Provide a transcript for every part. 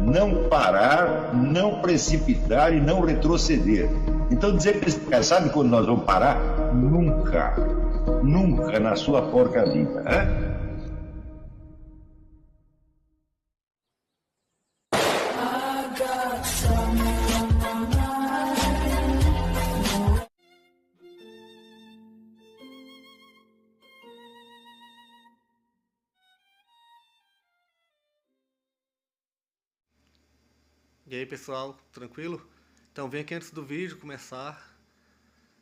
não parar, não precipitar e não retroceder. Então dizer para esse cara, sabe quando nós vamos parar? Nunca. Nunca na sua porca vida. Né? E aí pessoal, tranquilo? Então vem aqui antes do vídeo começar,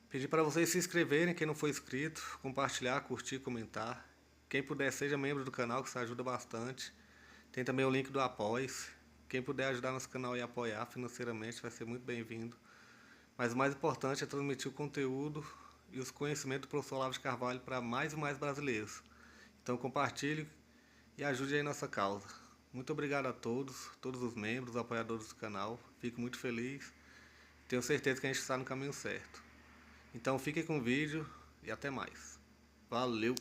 pedir para vocês se inscreverem, quem não for inscrito, compartilhar, curtir, comentar. Quem puder seja membro do canal, que isso ajuda bastante. Tem também o link do Apoia-se. Quem puder ajudar nosso canal e apoiar financeiramente vai ser muito bem-vindo. Mas o mais importante é transmitir o conteúdo e os conhecimentos do professor Olavo de Carvalho para mais e mais brasileiros. Então compartilhe e ajude aí nossa causa. Muito obrigado a todos os membros, apoiadores do canal. Fico muito feliz. Tenho certeza que a gente está no caminho certo. Então fiquem com o vídeo e até mais. Valeu!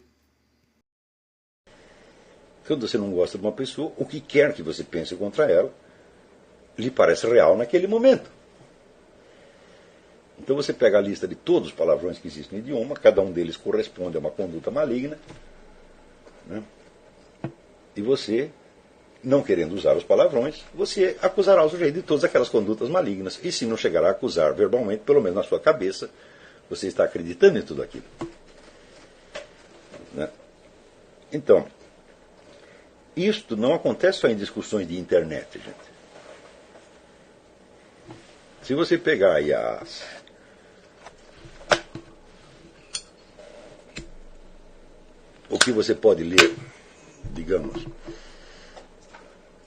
Quando você não gosta de uma pessoa, o que quer que você pense contra ela, lhe parece real naquele momento. Então você pega a lista de todos os palavrões que existem no idioma, cada um deles corresponde a uma conduta maligna, né? E você, não querendo usar os palavrões, você acusará o sujeito de todas aquelas condutas malignas. E se não chegará a acusar verbalmente, pelo menos na sua cabeça, você está acreditando em tudo aquilo. Né? Então, isto não acontece só em discussões de internet, gente. Se você pegar aí o que você pode ler, digamos,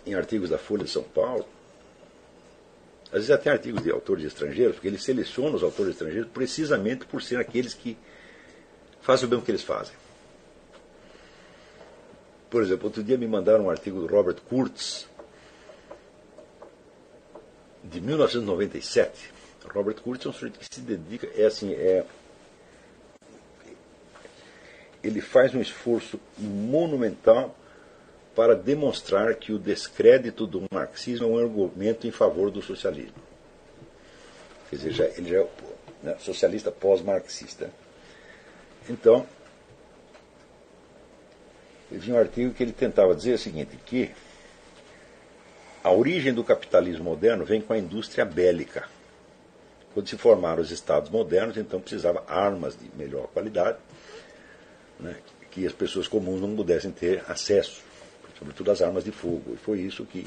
em artigos da Folha de São Paulo, às vezes até artigos de autores estrangeiros, porque ele seleciona os autores estrangeiros precisamente por ser aqueles que fazem o mesmo que eles fazem. Por exemplo, outro dia me mandaram um artigo do Robert Kurtz, de 1997. Robert Kurtz é um sujeito que se dedica, ele faz um esforço monumental para demonstrar que o descrédito do marxismo é um argumento em favor do socialismo. Quer dizer, ele já é socialista pós-marxista. Então, eu vi um artigo que ele tentava dizer o seguinte, que a origem do capitalismo moderno vem com a indústria bélica. Quando se formaram os estados modernos, então precisava armas de melhor qualidade, né, que as pessoas comuns não pudessem ter acesso, sobretudo as armas de fogo. E foi isso que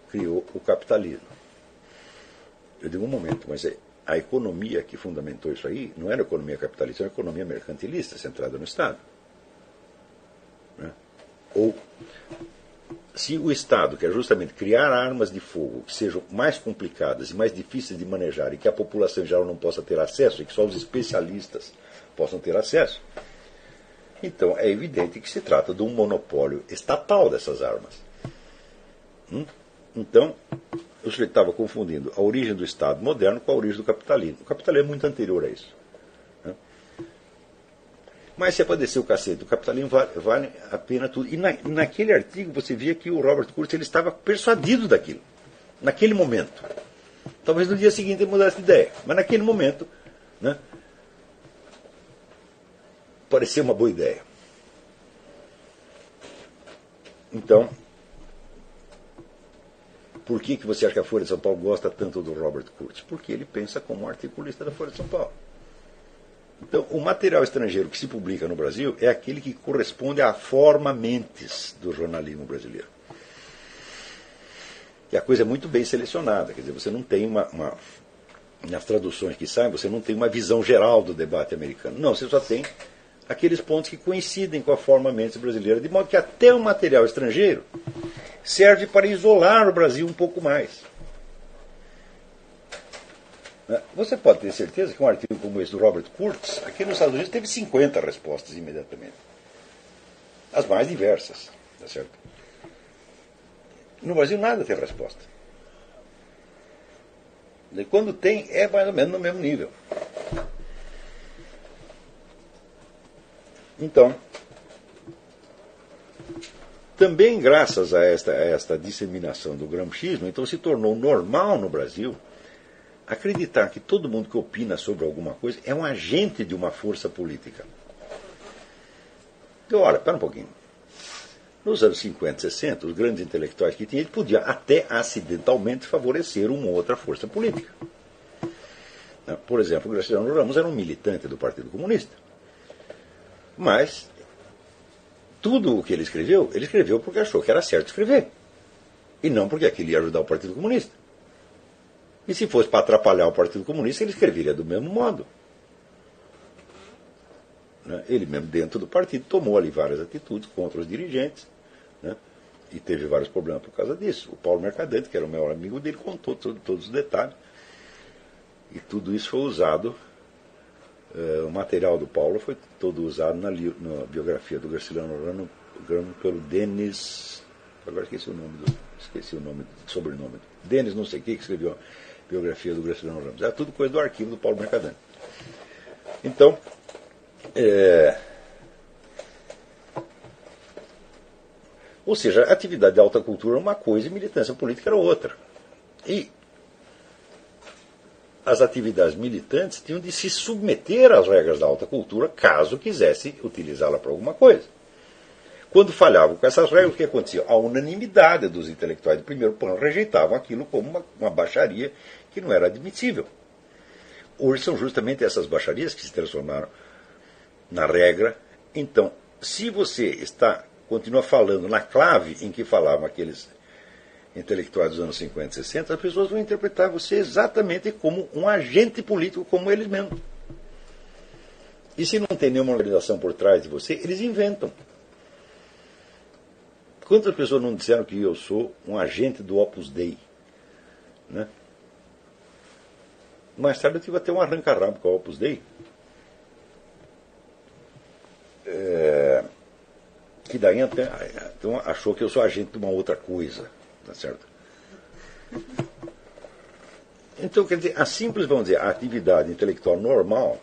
criou o capitalismo. Eu digo um momento, mas a economia que fundamentou isso aí não era a economia capitalista, era a economia mercantilista, centrada no Estado. Né? Ou, se o Estado quer justamente criar armas de fogo que sejam mais complicadas e mais difíceis de manejar e que a população em geral não possa ter acesso e que só os especialistas possam ter acesso, então é evidente que se trata de um monopólio estatal dessas armas. Então, o sujeito estava confundindo a origem do Estado moderno com a origem do capitalismo. O capitalismo é muito anterior a isso. Né? Mas se é para descer o cacete, o capitalismo vale a pena tudo. E naquele artigo você via que o Robert Kurtz ele estava persuadido daquilo, naquele momento. Talvez no dia seguinte ele mudasse de ideia, mas naquele momento, né, parecia uma boa ideia. Então, por que você acha que a Folha de São Paulo gosta tanto do Robert Kurtz? Porque ele pensa como um articulista da Folha de São Paulo. Então, o material estrangeiro que se publica no Brasil é aquele que corresponde à forma mentes do jornalismo brasileiro. E a coisa é muito bem selecionada, quer dizer, você não tem nas traduções que saem, você não tem uma visão geral do debate americano. Não, você só tem aqueles pontos que coincidem com a forma mentes brasileira, de modo que até o material estrangeiro serve para isolar o Brasil um pouco mais. Você pode ter certeza que um artigo como esse do Robert Kurtz, aqui nos Estados Unidos, teve 50 respostas imediatamente. As mais diversas. Tá certo? No Brasil nada tem resposta. E quando tem, é mais ou menos no mesmo nível. Então, Também graças a esta disseminação do gramscismo, então se tornou normal no Brasil acreditar que todo mundo que opina sobre alguma coisa é um agente de uma força política. Então, olha, espera um pouquinho. Nos anos 50, 60, os grandes intelectuais que tinham, eles podiam até acidentalmente favorecer uma outra força política. Por exemplo, o Graciliano Ramos era um militante do Partido Comunista. Mas tudo o que ele escreveu porque achou que era certo escrever. E não porque aquilo ia ajudar o Partido Comunista. E se fosse para atrapalhar o Partido Comunista, ele escreveria do mesmo modo. Ele mesmo, dentro do partido, tomou ali várias atitudes contra os dirigentes. E teve vários problemas por causa disso. O Paulo Mercadante, que era o maior amigo dele, contou todos os detalhes. E tudo isso foi usado. O material do Paulo foi todo usado na biografia do Graciliano Ramos pelo Denis. Agora esqueci o sobrenome. Denis não sei o que escreveu a biografia do Graciliano Ramos. É tudo coisa do arquivo do Paulo Mercadante. Então, ou seja, a atividade de alta cultura é uma coisa e militância política era outra. E as atividades militantes tinham de se submeter às regras da alta cultura caso quisesse utilizá-la para alguma coisa. Quando falhavam com essas regras, o que acontecia? A unanimidade dos intelectuais de primeiro plano rejeitavam aquilo como uma baixaria que não era admissível. Hoje são justamente essas baixarias que se transformaram na regra. Então, se você continua falando na clave em que falavam aqueles intelectuais dos anos 50 e 60, as pessoas vão interpretar você exatamente como um agente político, como eles mesmos. E se não tem nenhuma organização por trás de você, eles inventam. Quantas pessoas não disseram que eu sou um agente do Opus Dei? Né? Mais tarde eu tive até um arranca-rabo com a Opus Dei. Que daí então achou que eu sou agente de uma outra coisa. Tá certo? Então, quer dizer, vamos dizer, a atividade intelectual normal,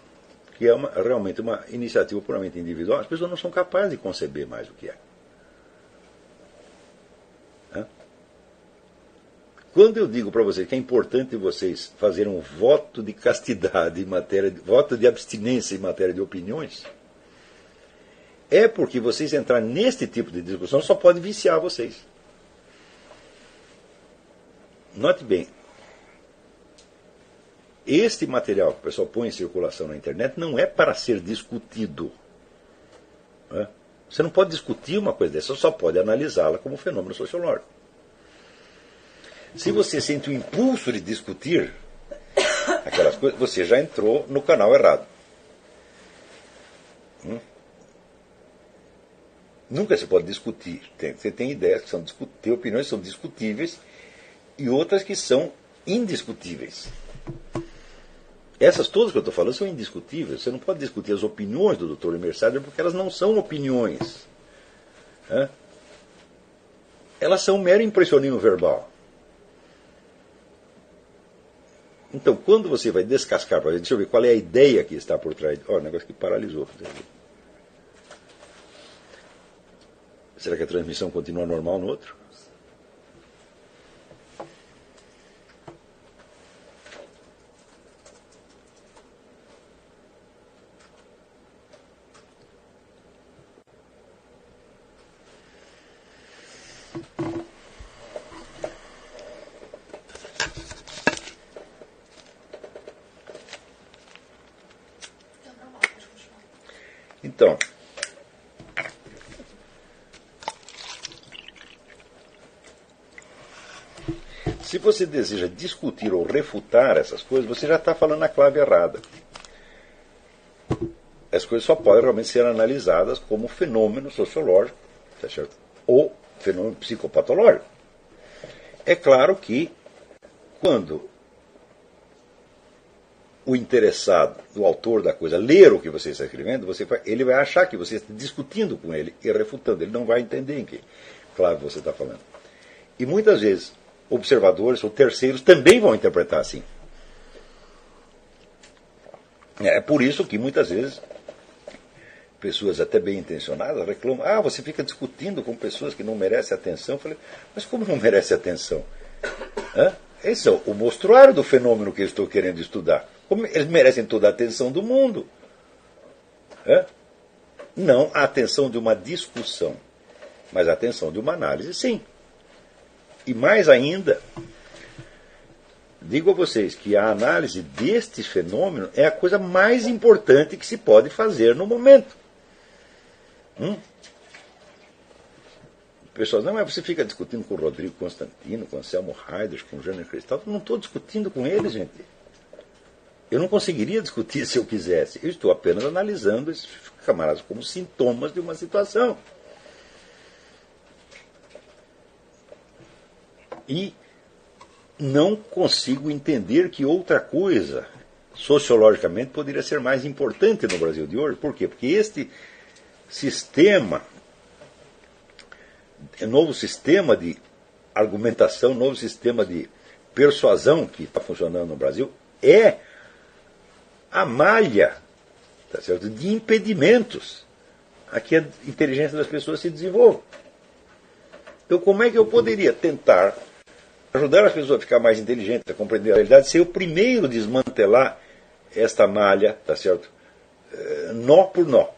que é realmente uma iniciativa puramente individual, as pessoas não são capazes de conceber mais o que é. Quando eu digo para vocês que é importante vocês fazerem um voto de castidade voto de abstinência em matéria de opiniões, é porque vocês entrarem neste tipo de discussão só pode viciar vocês. Note bem, este material que o pessoal põe em circulação na internet não é para ser discutido. Você não pode discutir uma coisa dessa, você só pode analisá-la como fenômeno sociológico. Se você sente o impulso de discutir aquelas coisas, você já entrou no canal errado. Nunca se pode discutir. Você tem ideias que são tem opiniões que são discutíveis e outras que são indiscutíveis. Essas todas que eu estou falando são indiscutíveis. Você não pode discutir as opiniões do Dr. Emerson porque elas não são opiniões. Elas são um mero impressionismo verbal. Então, quando você vai descascar, deixa eu ver qual é a ideia que está por trás. Olha, o negócio que paralisou. Será que a transmissão continua normal no outro? Então, se você deseja discutir ou refutar essas coisas, você já está falando a clave errada. As coisas só podem realmente ser analisadas como fenômeno sociológico, tá certo? Ou fenômeno psicopatológico. É claro que, quando o interessado, o autor da coisa, ler o que você está escrevendo, ele vai achar que você está discutindo com ele e refutando. Ele não vai entender em que clave você está falando. E muitas vezes, observadores ou terceiros também vão interpretar assim. É por isso que muitas vezes pessoas até bem intencionadas reclamam, você fica discutindo com pessoas que não merecem atenção. Eu falei, mas como não merece atenção? Esse é o mostruário do fenômeno que eu estou querendo estudar. Como eles merecem toda a atenção do mundo. Não a atenção de uma discussão, mas a atenção de uma análise, sim. E mais ainda, digo a vocês que a análise deste fenômeno é a coisa mais importante que se pode fazer no momento. O pessoal, não, mas você fica discutindo com o Rodrigo Constantino, com o Anselmo Reiders, com o Jânio Cristal. Eu não estou discutindo com eles, gente. Eu não conseguiria discutir se eu quisesse. Eu estou apenas analisando esses camaradas como sintomas de uma situação. E não consigo entender que outra coisa, sociologicamente, poderia ser mais importante no Brasil de hoje. Por quê? Porque este sistema, novo sistema de argumentação, novo sistema de persuasão que está funcionando no Brasil, é a malha, tá certo, de impedimentos a que a inteligência das pessoas se desenvolva. Então, como é que eu poderia tentar ajudar as pessoas a ficar mais inteligentes, a compreender a realidade, se eu primeiro desmantelar esta malha, tá certo? Nó por nó.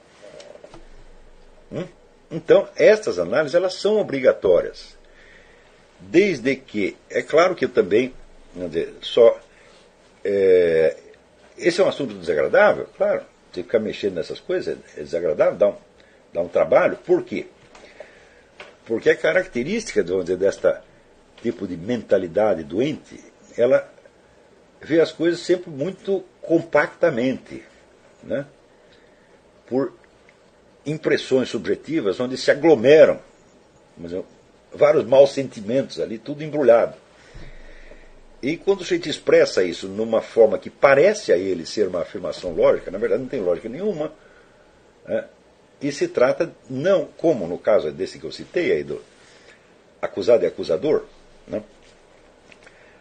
Então, estas análises, elas são obrigatórias. Desde que, é claro que eu também, esse é um assunto desagradável, claro, você ficar mexendo nessas coisas é desagradável, dá um trabalho. Por quê? Porque a característica, vamos dizer, desta tipo de mentalidade doente, ela vê as coisas sempre muito compactamente, né? Por impressões subjetivas, onde se aglomeram vários maus sentimentos ali, tudo embrulhado. E quando a gente expressa isso numa forma que parece a ele ser uma afirmação lógica, na verdade não tem lógica nenhuma, né? E se trata, não como no caso desse que eu citei, aí do acusado e acusador, né?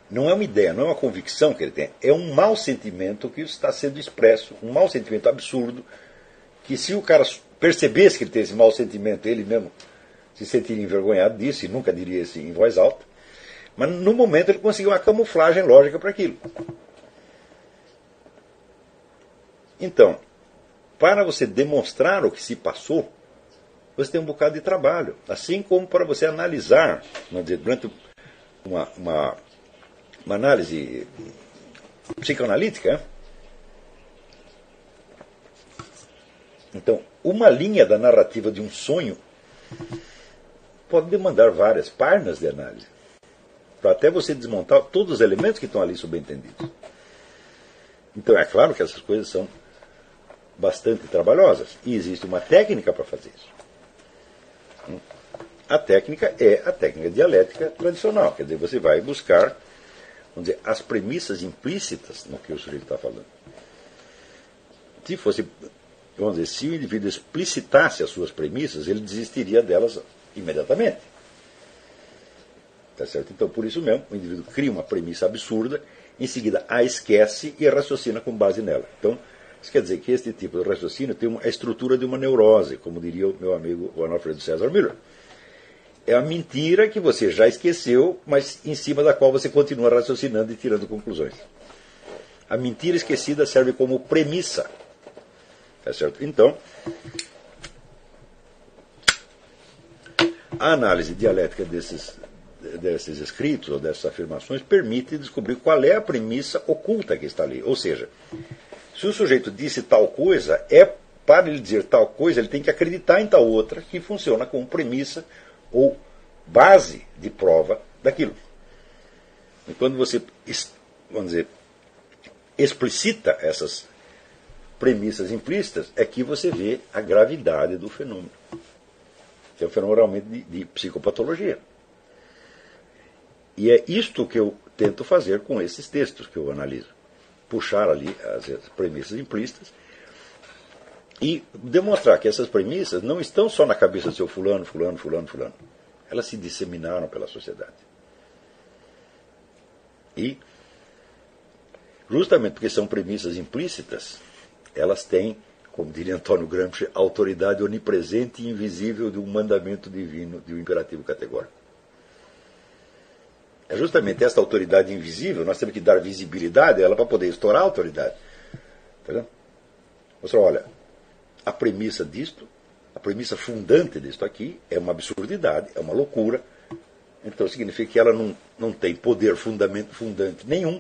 Não é uma ideia, não é uma convicção que ele tem, é um mau sentimento que está sendo expresso, um mau sentimento absurdo, que se o cara percebesse que ele tem esse mau sentimento, ele mesmo se sentiria envergonhado disso, e nunca diria isso em voz alta, mas no momento ele conseguiu uma camuflagem lógica para aquilo. Então, para você demonstrar o que se passou, você tem um bocado de trabalho. Assim como para você analisar, vamos dizer, durante uma análise psicoanalítica. Então, uma linha da narrativa de um sonho pode demandar várias páginas de análise, para até você desmontar todos os elementos que estão ali subentendidos. Então, é claro que essas coisas são bastante trabalhosas, e existe uma técnica para fazer isso. A técnica é a técnica dialética tradicional, quer dizer, você vai buscar, vamos dizer, as premissas implícitas no que o sujeito está falando. Se fosse, vamos dizer, se o indivíduo explicitasse as suas premissas, ele desistiria delas imediatamente. Tá certo? Então, por isso mesmo, o indivíduo cria uma premissa absurda, em seguida a esquece e raciocina com base nela. Então, isso quer dizer que este tipo de raciocínio tem a estrutura de uma neurose, como diria o meu amigo o Alfredo César Miller. É a mentira que você já esqueceu, mas em cima da qual você continua raciocinando e tirando conclusões. A mentira esquecida serve como premissa. Tá certo? Então, a análise dialética desses escritos ou dessas afirmações permite descobrir qual é a premissa oculta que está ali. Ou seja, se o sujeito disse tal coisa, para ele dizer tal coisa, ele tem que acreditar em tal outra que funciona como premissa ou base de prova daquilo. E quando você, vamos dizer, explicita essas premissas implícitas, é que você vê a gravidade do fenômeno. Que é um fenômeno realmente de psicopatologia. E é isto que eu tento fazer com esses textos que eu analiso. Puxar ali as premissas implícitas e demonstrar que essas premissas não estão só na cabeça do seu fulano. Elas se disseminaram pela sociedade. E, justamente porque são premissas implícitas, elas têm como diria Antônio Gramsci, a autoridade onipresente e invisível de um mandamento divino, de um imperativo categórico. É justamente esta autoridade invisível, nós temos que dar visibilidade a ela para poder estourar a autoridade. Entendeu? Mostrar, olha, a premissa disto, a premissa fundante disto aqui é uma absurdidade, é uma loucura. Então significa que ela não tem poder fundante nenhum.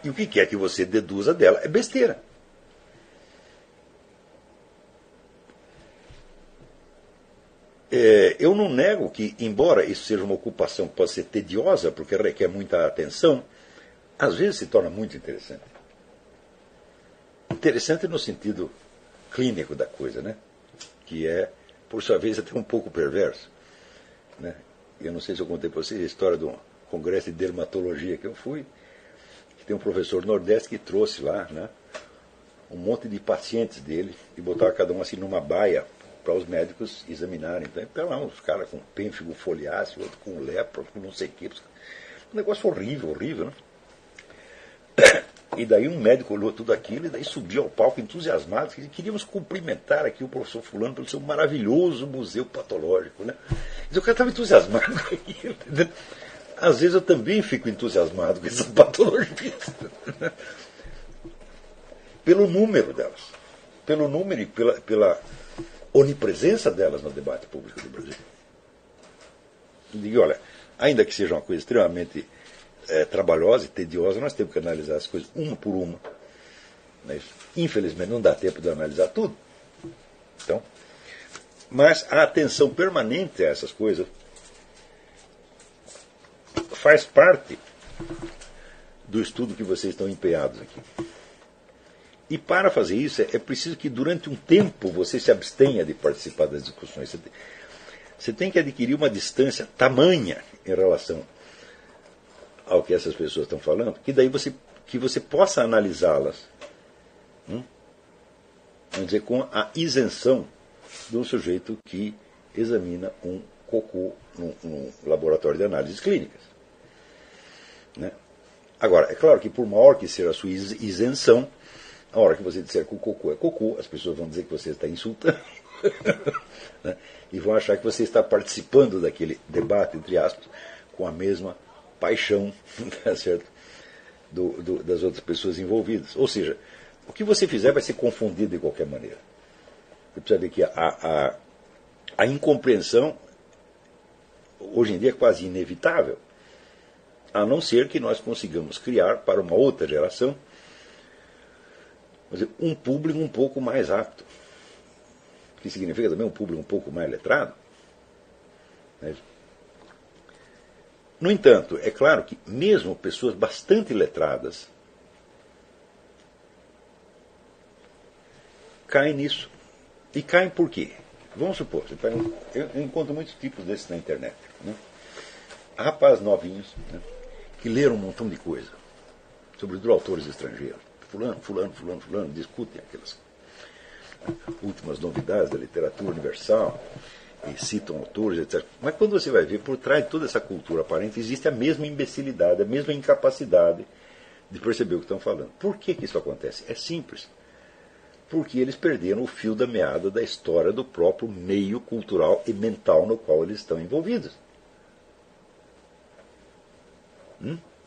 E o que quer que você deduza dela é besteira. Eu não nego que, embora isso seja uma ocupação que pode ser tediosa, porque requer muita atenção, às vezes se torna muito interessante. Interessante no sentido clínico da coisa, né? Que é, por sua vez, até um pouco perverso. Né? Eu não sei se eu contei para vocês a história de um congresso de dermatologia que eu fui, que tem um professor nordeste que trouxe lá, né, um monte de pacientes dele e botava cada um assim numa baia para os médicos examinarem. Então, lá uns caras com pênfigo foliáceo, outro com lepra, com não sei o quê. Um negócio horrível, horrível, né? E daí um médico olhou tudo aquilo e daí subiu ao palco entusiasmado. Queríamos cumprimentar aqui o professor fulano pelo seu maravilhoso museu patológico, né? E o cara estava entusiasmado com aquilo. Às vezes eu também fico entusiasmado com essas patologias. Pelo número delas. Pelo número e pela onipresença delas no debate público do Brasil. Eu digo, olha, ainda que seja uma coisa extremamente trabalhosa e tediosa, nós temos que analisar as coisas uma por uma. Mas, infelizmente, não dá tempo de analisar tudo. Então, mas a atenção permanente a essas coisas faz parte do estudo que vocês estão empenhados aqui. E para fazer isso, é preciso que durante um tempo você se abstenha de participar das discussões. Você tem que adquirir uma distância tamanha em relação ao que essas pessoas estão falando, que daí você possa analisá-las, vamos dizer, com a isenção de um sujeito que examina um cocô num laboratório de análises clínicas. Né? Agora, é claro que por maior que seja a sua isenção, a hora que você disser que o cocô é cocô, as pessoas vão dizer que você está insultando. Né? E vão achar que você está participando daquele debate, entre aspas, com a mesma paixão, tá certo? Das outras pessoas envolvidas. Ou seja, o que você fizer vai ser confundido de qualquer maneira. Você precisa ver que a incompreensão, hoje em dia, é quase inevitável, a não ser que nós consigamos criar para uma outra geração um público um pouco mais apto. Que significa também um público um pouco mais letrado. Né? No entanto, é claro que mesmo pessoas bastante letradas caem nisso. E caem por quê? Vamos supor, eu encontro muitos tipos desses na internet. Né? Rapazes novinhos, né, que leram um montão de coisa, sobretudo autores estrangeiros. Fulano, discutem aquelas últimas novidades da literatura universal, e citam autores, etc. Mas quando você vai ver, por trás de toda essa cultura aparente, existe a mesma imbecilidade, a mesma incapacidade de perceber o que estão falando. Por que isso acontece? É simples. Porque eles perderam o fio da meada da história do próprio meio cultural e mental no qual eles estão envolvidos.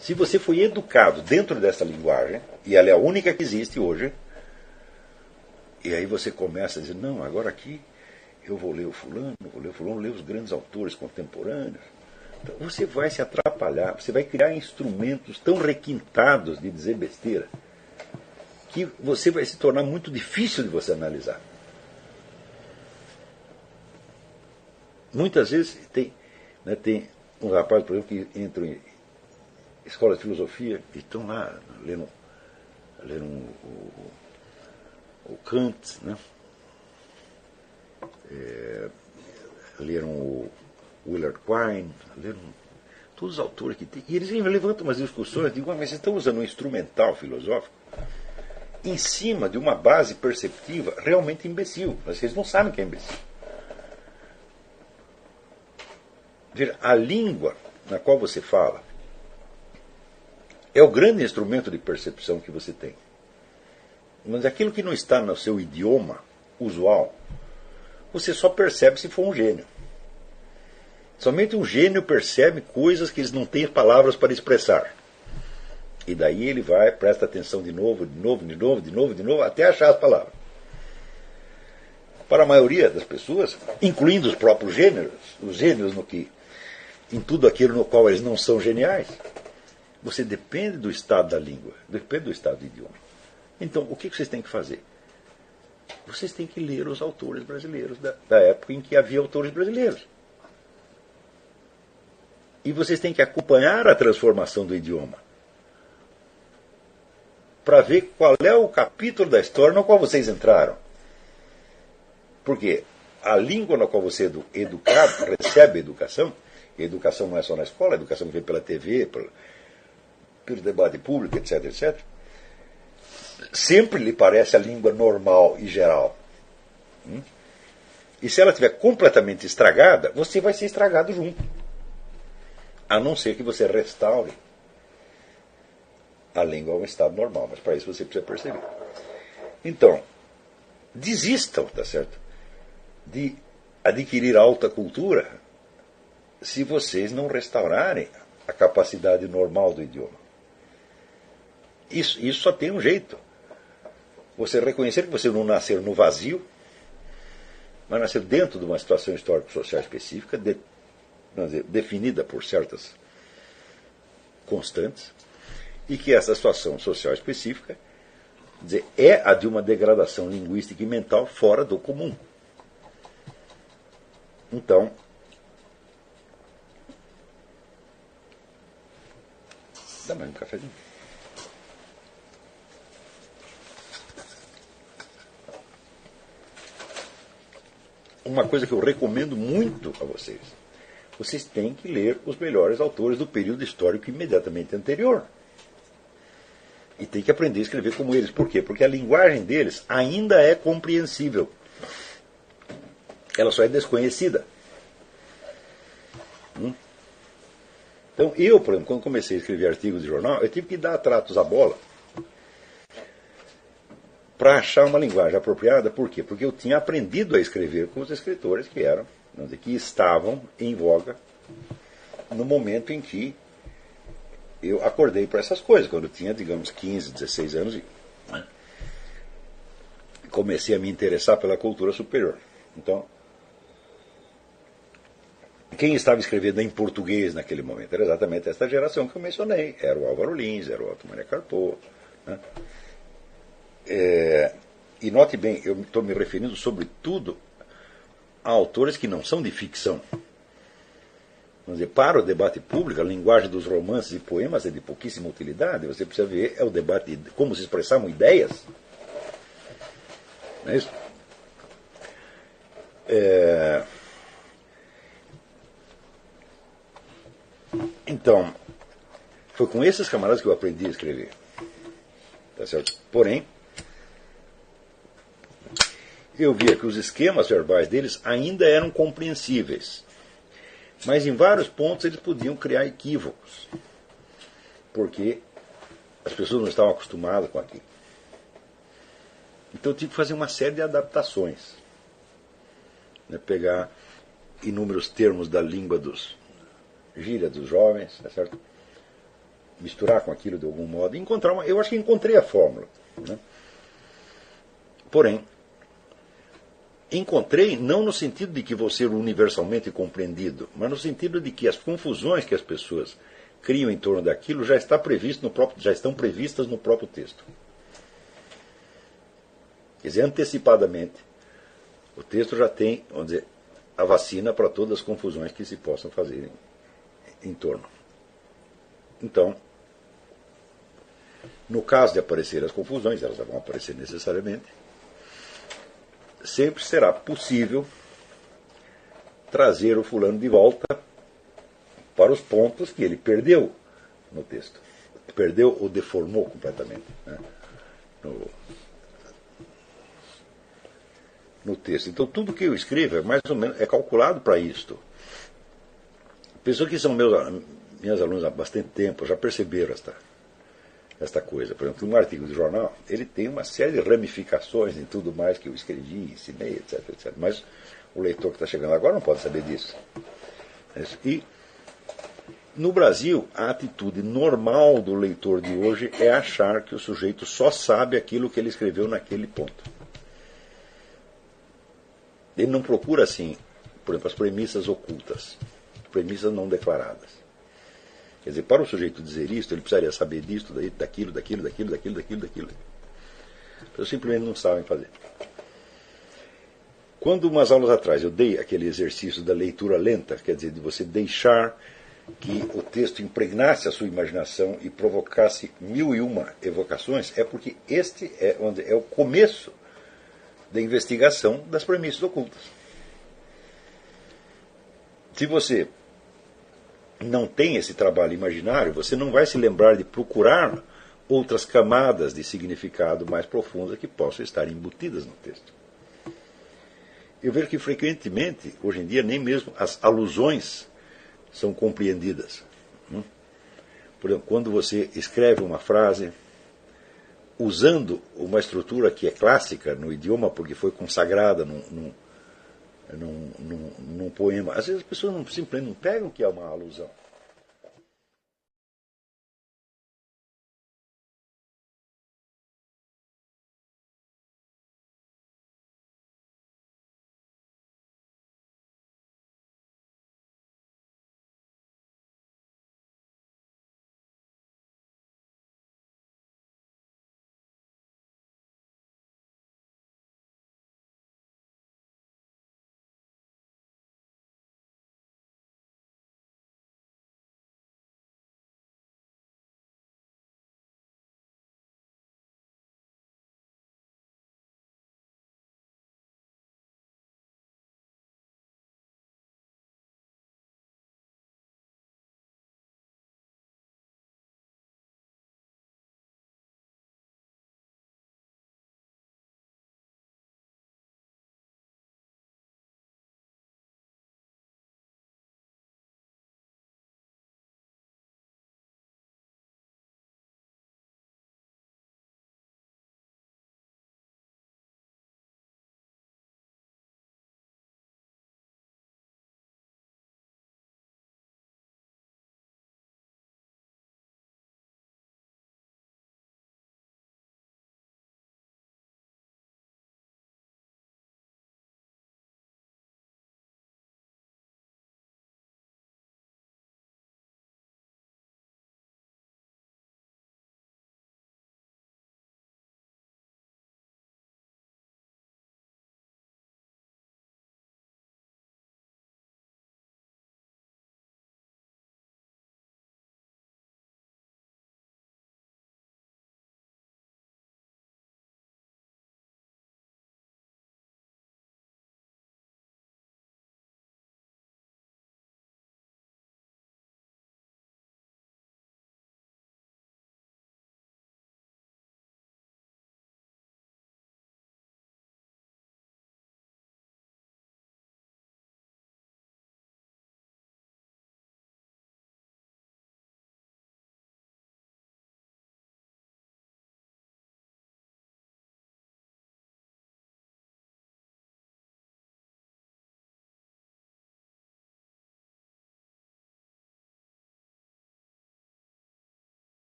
Se você foi educado dentro dessa linguagem, e ela é a única que existe hoje, e aí você começa a dizer, não, agora aqui eu vou ler o fulano, ler os grandes autores contemporâneos. Então, você vai se atrapalhar, você vai criar instrumentos tão requintados de dizer besteira, que você vai se tornar muito difícil de você analisar. Muitas vezes tem um rapaz, por exemplo, que entra em escola de filosofia e estão lá lendo o Kant, né? Leram o Willard Quine, leram todos os autores que tem. E eles levantam umas discussões, digo, mas vocês estão usando um instrumental filosófico em cima de uma base perceptiva realmente imbecil. Mas vocês não sabem que é imbecil. Veja, a língua na qual você fala é o grande instrumento de percepção que você tem. Mas aquilo que não está no seu idioma usual, você só percebe se for um gênio. Somente um gênio percebe coisas que eles não têm palavras para expressar. E daí ele vai, presta atenção de novo, até achar as palavras. Para a maioria das pessoas, incluindo os próprios gênios, os gênios em tudo aquilo no qual eles não são geniais, você depende do estado da língua, depende do estado do idioma. Então, o que vocês têm que fazer? Vocês têm que ler os autores brasileiros da época em que havia autores brasileiros. E vocês têm que acompanhar a transformação do idioma para ver qual é o capítulo da história no qual vocês entraram. Porque a língua na qual você é educado, recebe educação, e a educação não é só na escola, a educação vem pela TV, pelo debate público, etc, etc, sempre lhe parece a língua normal e geral. E se ela estiver completamente estragada, você vai ser estragado junto. A não ser que você restaure a língua ao estado normal. Mas para isso você precisa perceber. Então, desistam, tá certo? De adquirir alta cultura se vocês não restaurarem a capacidade normal do idioma. Isso só tem um jeito. Você reconhecer que você não nasceu no vazio, mas nasceu dentro de uma situação histórico-social específica, definida por certas constantes, e que essa situação social específica, é a de uma degradação linguística e mental fora do comum. Então, dá mais um cafezinho. Uma coisa que eu recomendo muito a vocês: vocês têm que ler os melhores autores do período histórico imediatamente anterior. E tem que aprender a escrever como eles. Por quê? Porque a linguagem deles ainda é compreensível. Ela só é desconhecida. Então, eu, por exemplo, quando comecei a escrever artigos de jornal, eu tive que dar tratos à bola para achar uma linguagem apropriada. Por quê? Porque eu tinha aprendido a escrever com os escritores que estavam em voga no momento em que eu acordei para essas coisas, quando eu tinha, digamos, 15, 16 anos e comecei a me interessar pela cultura superior. Então, quem estava escrevendo em português naquele momento era exatamente esta geração que eu mencionei. Era o Álvaro Lins, era o Otto Maria Carpo. Né? E note bem, eu estou me referindo sobretudo a autores que não são de ficção. Vamos dizer, para o debate público, a linguagem dos romances e poemas é de pouquíssima utilidade. Você precisa ver o debate de como se expressavam ideias. Não é isso? Então, foi com esses camaradas que eu aprendi a escrever. Tá certo? Porém, eu via que os esquemas verbais deles ainda eram compreensíveis. Mas em vários pontos eles podiam criar equívocos. Porque as pessoas não estavam acostumadas com aquilo. Então eu tive que fazer uma série de adaptações. Né? Pegar inúmeros termos da língua gíria dos jovens, tá certo? Misturar com aquilo de algum modo. E eu acho que encontrei a fórmula. Né? Porém, encontrei não no sentido de que vou ser universalmente compreendido, mas no sentido de que as confusões que as pessoas criam em torno daquilo já estão previstas no próprio texto. Quer dizer, antecipadamente, o texto já tem, vamos dizer, a vacina para todas as confusões que se possam fazer em torno. Então, no caso de aparecer as confusões, elas vão aparecer necessariamente, sempre será possível trazer o fulano de volta para os pontos que ele perdeu no texto. Perdeu ou deformou completamente, né? No texto. Então tudo que eu escrevo é mais ou menos calculado para isto. Pessoas que são minhas alunas há bastante tempo já perceberam esta coisa. Por exemplo, um artigo de jornal, ele tem uma série de ramificações em tudo mais que eu escrevi, ensinei, etc, etc. Mas o leitor que está chegando agora não pode saber disso. E no Brasil, a atitude normal do leitor de hoje é achar que o sujeito só sabe aquilo que ele escreveu naquele ponto. Ele não procura, assim, por exemplo, as premissas ocultas, premissas não declaradas. Quer dizer, para o sujeito dizer isso, ele precisaria saber disso, daquilo. Eles simplesmente não sabem fazer. Quando, umas aulas atrás, eu dei aquele exercício da leitura lenta, quer dizer, de você deixar que o texto impregnasse a sua imaginação e provocasse 1001 evocações, é porque este é o começo da investigação das premissas ocultas. Se você não tem esse trabalho imaginário, você não vai se lembrar de procurar outras camadas de significado mais profundas que possam estar embutidas no texto. Eu vejo que frequentemente, hoje em dia, nem mesmo as alusões são compreendidas. Por exemplo, quando você escreve uma frase usando uma estrutura que é clássica no idioma, porque foi consagrada num poema, às vezes as pessoas simplesmente não pegam que é uma alusão.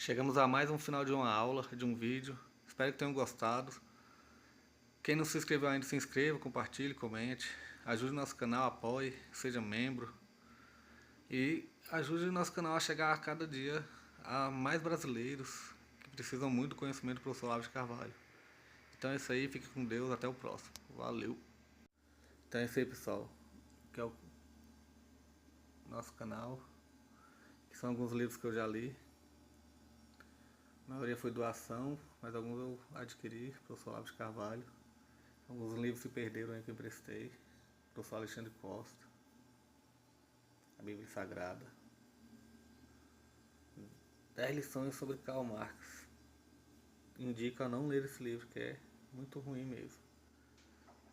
Chegamos a mais um final de uma aula, de um vídeo. Espero que tenham gostado. Quem não se inscreveu ainda, se inscreva, compartilhe, comente. Ajude nosso canal, apoie, seja membro. E ajude o nosso canal a chegar a cada dia a mais brasileiros que precisam muito do conhecimento do professor Olavo de Carvalho. Então é isso aí, fique com Deus, até o próximo. Valeu! Então é isso aí, pessoal. Que é o nosso canal. Que são alguns livros que eu já li. A maioria foi doação, mas alguns eu adquiri, professor Olavo de Carvalho. Alguns livros se perderam aí que eu emprestei. Professor Alexandre Costa. A Bíblia Sagrada. 10 lições sobre Karl Marx. Indico a não ler esse livro, que é muito ruim mesmo.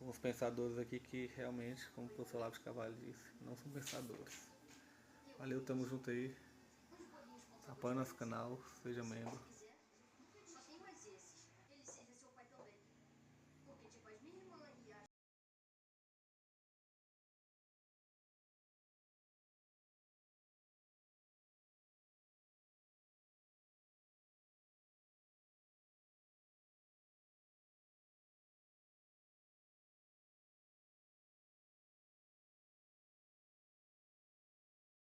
Uns pensadores aqui que realmente, como o professor Olavo de Carvalho disse, não são pensadores. Valeu, tamo junto aí. Apoie nosso canal, seja membro.